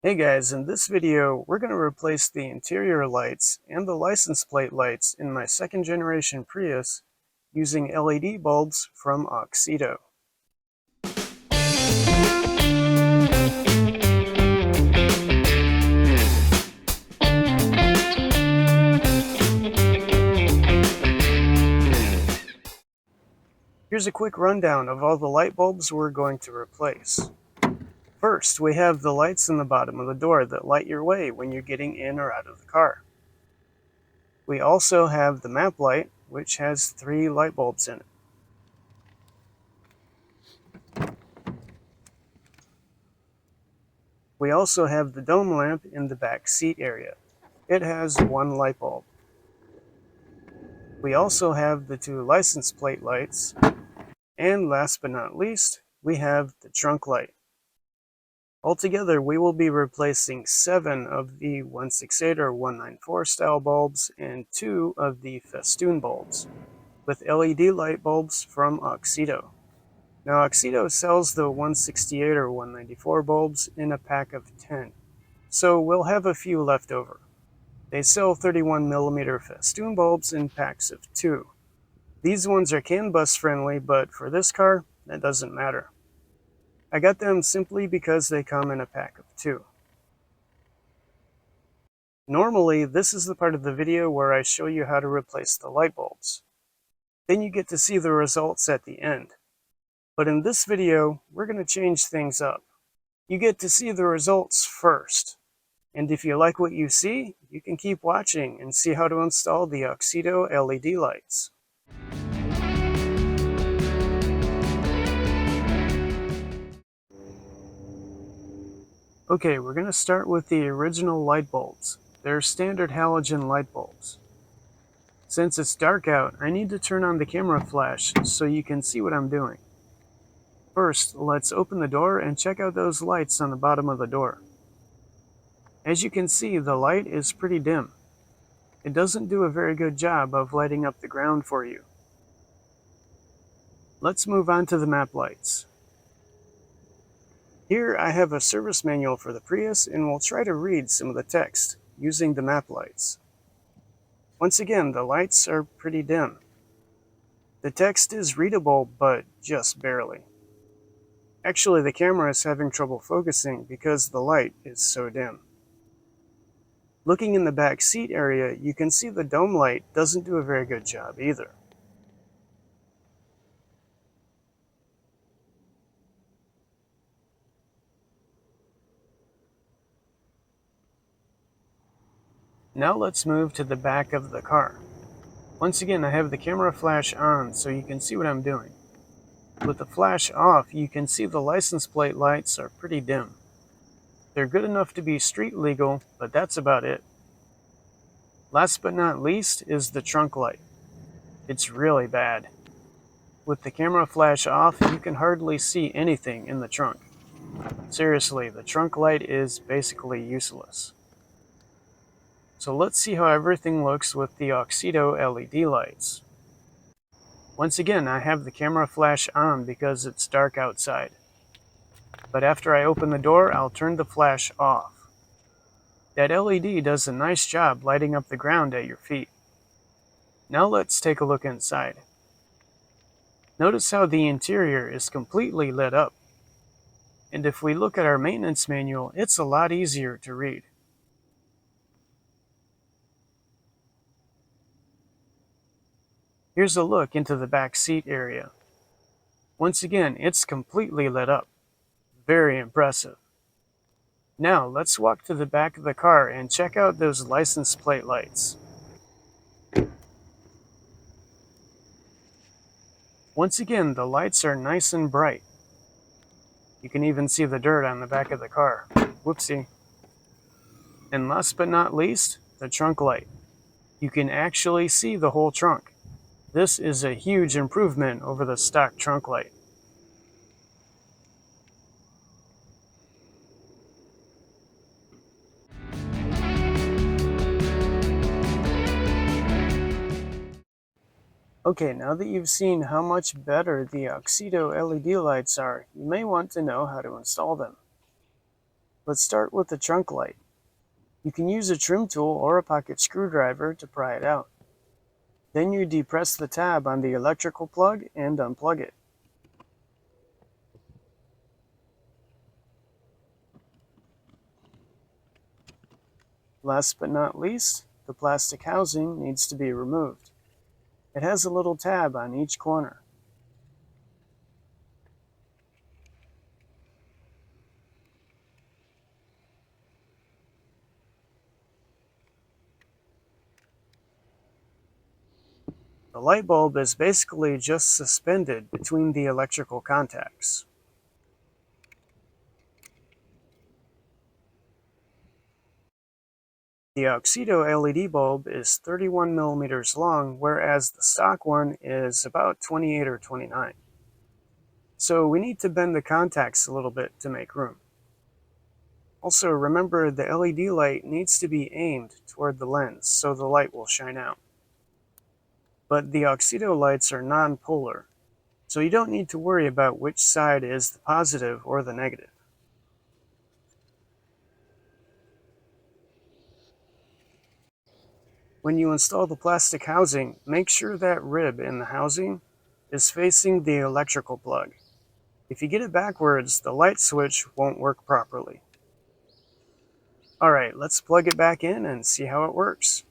Hey guys, in this video we're going to replace the interior lights and the license plate lights in my second generation Prius using LED bulbs from Auxito. Here's a quick rundown of all the light bulbs we're going to replace. First, we have the lights in the bottom of the door that light your way when you're getting in or out of the car. We also have the map light, which has 3 light bulbs in it. We also have the dome lamp in the back seat area. It has 1 light bulb. We also have the 2 license plate lights, and last but not least, we have the trunk light. Altogether, we will be replacing 7 of the 168 or 194 style bulbs and 2 of the festoon bulbs with LED light bulbs from Auxito. Now, Auxito sells the 168 or 194 bulbs in a pack of 10, so we'll have a few left over. They sell 31mm festoon bulbs in packs of 2. These ones are CAN bus friendly, but for this car, that doesn't matter. I got them simply because they come in a pack of 2. Normally, this is the part of the video where I show you how to replace the light bulbs. Then you get to see the results at the end. But in this video, we're going to change things up. You get to see the results first. And if you like what you see, you can keep watching and see how to install the Auxito LED lights. Okay, we're going to start with the original light bulbs. They're standard halogen light bulbs. Since it's dark out, I need to turn on the camera flash so you can see what I'm doing. First, let's open the door and check out those lights on the bottom of the door. As you can see, the light is pretty dim. It doesn't do a very good job of lighting up the ground for you. Let's move on to the map lights. Here I have a service manual for the Prius, and we'll try to read some of the text using the map lights. Once again, the lights are pretty dim. The text is readable, but just barely. Actually, the camera is having trouble focusing because the light is so dim. Looking in the back seat area, you can see the dome light doesn't do a very good job either. Now let's move to the back of the car. Once again, I have the camera flash on so you can see what I'm doing. With the flash off, you can see the license plate lights are pretty dim. They're good enough to be street legal, but that's about it. Last but not least is the trunk light. It's really bad. With the camera flash off, you can hardly see anything in the trunk. Seriously, the trunk light is basically useless. So let's see how everything looks with the Auxito LED lights. Once again, I have the camera flash on because it's dark outside. But after I open the door, I'll turn the flash off. That LED does a nice job lighting up the ground at your feet. Now let's take a look inside. Notice how the interior is completely lit up. And if we look at our maintenance manual, it's a lot easier to read. Here's a look into the back seat area. Once again, it's completely lit up. Very impressive. Now, let's walk to the back of the car and check out those license plate lights. Once again, the lights are nice and bright. You can even see the dirt on the back of the car. Whoopsie. And last but not least, the trunk light. You can actually see the whole trunk. This is a huge improvement over the stock trunk light. Okay, now that you've seen how much better the Auxito LED lights are, you may want to know how to install them. Let's start with the trunk light. You can use a trim tool or a pocket screwdriver to pry it out. Then you depress the tab on the electrical plug and unplug it. Last but not least, the plastic housing needs to be removed. It has a little tab on each corner. The light bulb is basically just suspended between the electrical contacts. The Auxito LED bulb is 31 millimeters long, whereas the stock one is about 28 or 29. So we need to bend the contacts a little bit to make room. Also, remember the LED light needs to be aimed toward the lens so the light will shine out. But the Auxito lights are non-polar, so you don't need to worry about which side is the positive or the negative. When you install the plastic housing, make sure that rib in the housing is facing the electrical plug. If you get it backwards, the light switch won't work properly. Alright, let's plug it back in and see how it works.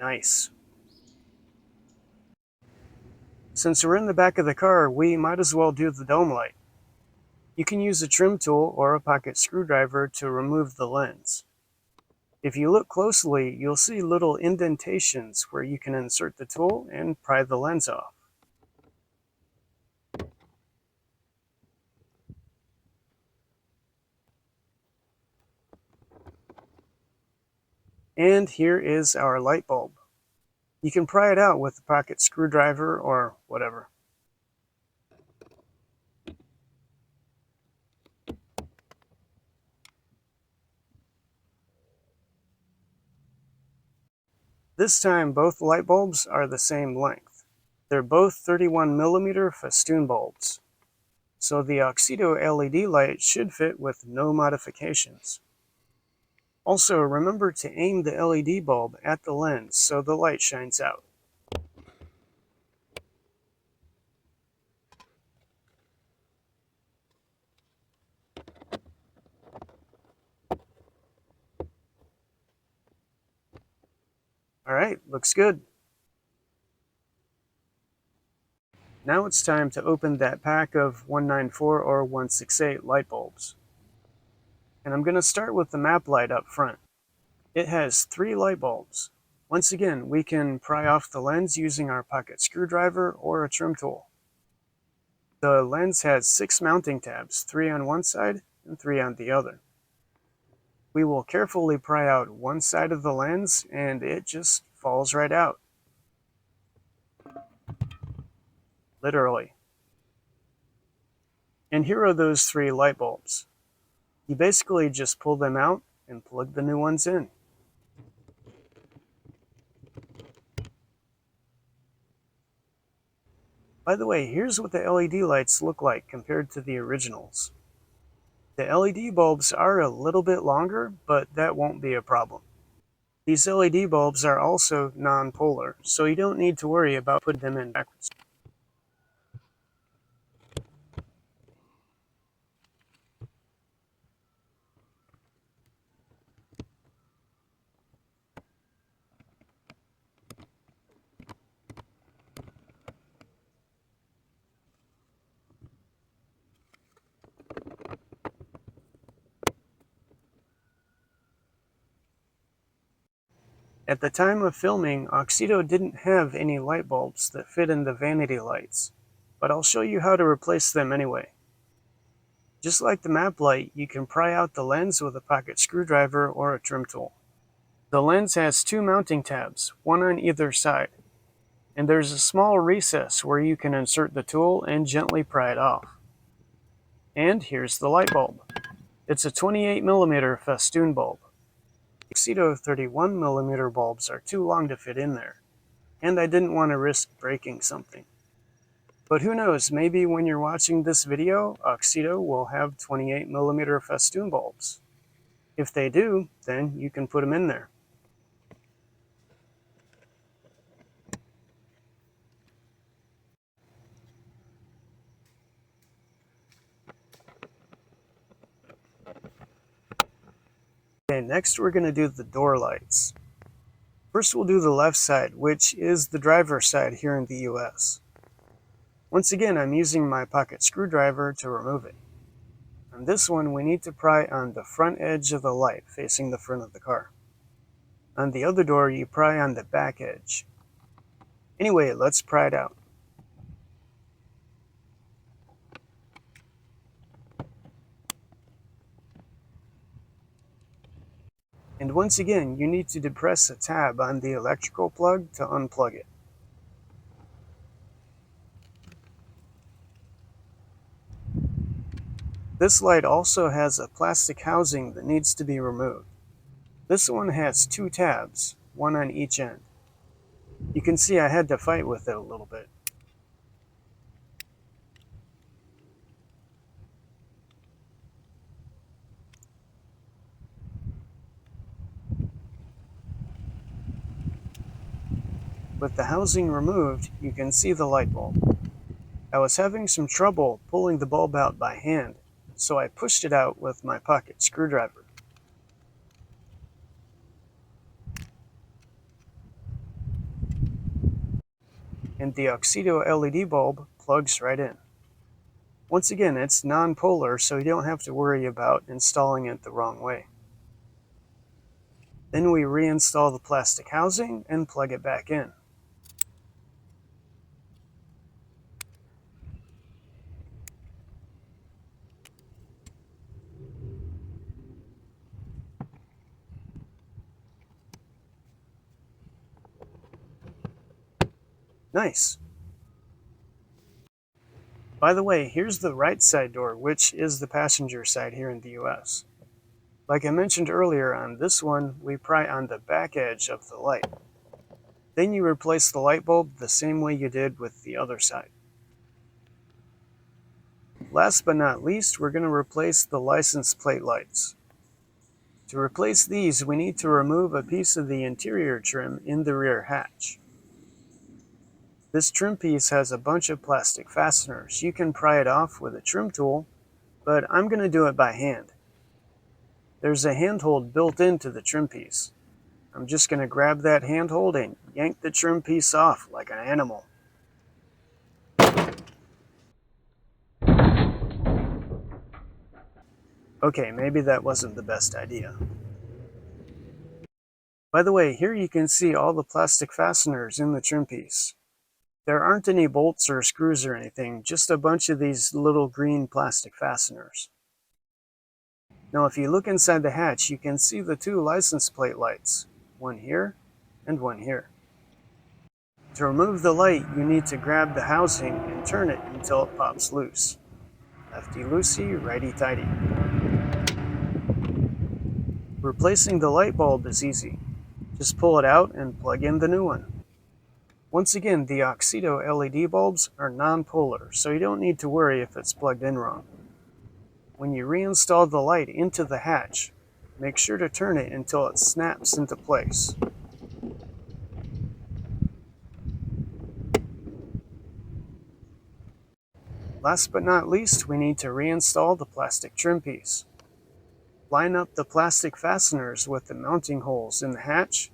Nice. Since we're in the back of the car, we might as well do the dome light. You can use a trim tool or a pocket screwdriver to remove the lens. If you look closely, you'll see little indentations where you can insert the tool and pry the lens off. And here is our light bulb. You can pry it out with a pocket screwdriver or whatever. This time both light bulbs are the same length. They're both 31 millimeter festoon bulbs. So the Auxito LED light should fit with no modifications. Also, remember to aim the LED bulb at the lens so the light shines out. Alright, looks good. Now it's time to open that pack of 194 or 168 light bulbs. And I'm going to start with the map light up front. It has 3 light bulbs. Once again, we can pry off the lens using our pocket screwdriver or a trim tool. The lens has 6 mounting tabs, 3 on one side and 3 on the other. We will carefully pry out one side of the lens and it just falls right out. Literally. And here are those 3 light bulbs. You basically just pull them out and plug the new ones in. By the way, here's what the LED lights look like compared to the originals. The LED bulbs are a little bit longer, but that won't be a problem. These LED bulbs are also non-polar, so you don't need to worry about putting them in backwards. At the time of filming, Auxito didn't have any light bulbs that fit in the Vanity lights, but I'll show you how to replace them anyway. Just like the map light, you can pry out the lens with a pocket screwdriver or a trim tool. The lens has 2 mounting tabs, one on either side, and there's a small recess where you can insert the tool and gently pry it off. And here's the light bulb. It's a 28 millimeter festoon bulb. Auxito 31mm bulbs are too long to fit in there, and I didn't want to risk breaking something. But who knows, maybe when you're watching this video, Auxito will have 28mm festoon bulbs. If they do, then you can put them in there. Okay, next we're going to do the door lights. First we'll do the left side, which is the driver's side here in the US. Once again, I'm using my pocket screwdriver to remove it. On this one, we need to pry on the front edge of the light facing the front of the car. On the other door, you pry on the back edge. Anyway, let's pry it out. And once again, you need to depress a tab on the electrical plug to unplug it. This light also has a plastic housing that needs to be removed. This one has two tabs, one on each end. You can see I had to fight with it a little bit. With the housing removed, you can see the light bulb. I was having some trouble pulling the bulb out by hand, so I pushed it out with my pocket screwdriver. And the Auxito LED bulb plugs right in. Once again, it's non-polar, so you don't have to worry about installing it the wrong way. Then we reinstall the plastic housing and plug it back in. Nice. By the way, here's the right side door, which is the passenger side here in the US. Like I mentioned earlier, on this one, we pry on the back edge of the light. Then you replace the light bulb the same way you did with the other side. Last but not least, we're going to replace the license plate lights. To replace these, we need to remove a piece of the interior trim in the rear hatch. This trim piece has a bunch of plastic fasteners. You can pry it off with a trim tool, but I'm going to do it by hand. There's a handhold built into the trim piece. I'm just going to grab that handhold and yank the trim piece off like an animal. Okay, maybe that wasn't the best idea. By the way, here you can see all the plastic fasteners in the trim piece. There aren't any bolts or screws or anything, just a bunch of these little green plastic fasteners. Now if you look inside the hatch, you can see the two license plate lights, one here and one here. To remove the light, you need to grab the housing and turn it until it pops loose. Lefty-loosey, righty-tighty. Replacing the light bulb is easy. Just pull it out and plug in the new one. Once again, the Auxito LED bulbs are non-polar, so you don't need to worry if it's plugged in wrong. When you reinstall the light into the hatch, make sure to turn it until it snaps into place. Last but not least, we need to reinstall the plastic trim piece. Line up the plastic fasteners with the mounting holes in the hatch,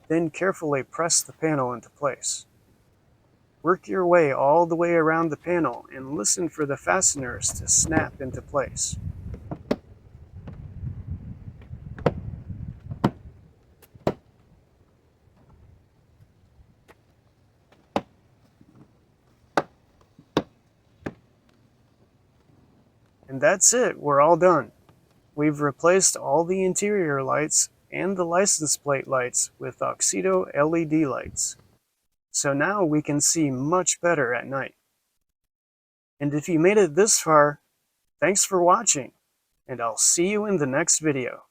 then carefully press the panel into place. Work your way all the way around the panel and listen for the fasteners to snap into place. And that's it, we're all done. We've replaced all the interior lights and the license plate lights with Auxito LED lights. So now we can see much better at night. And if you made it this far, thanks for watching, and I'll see you in the next video.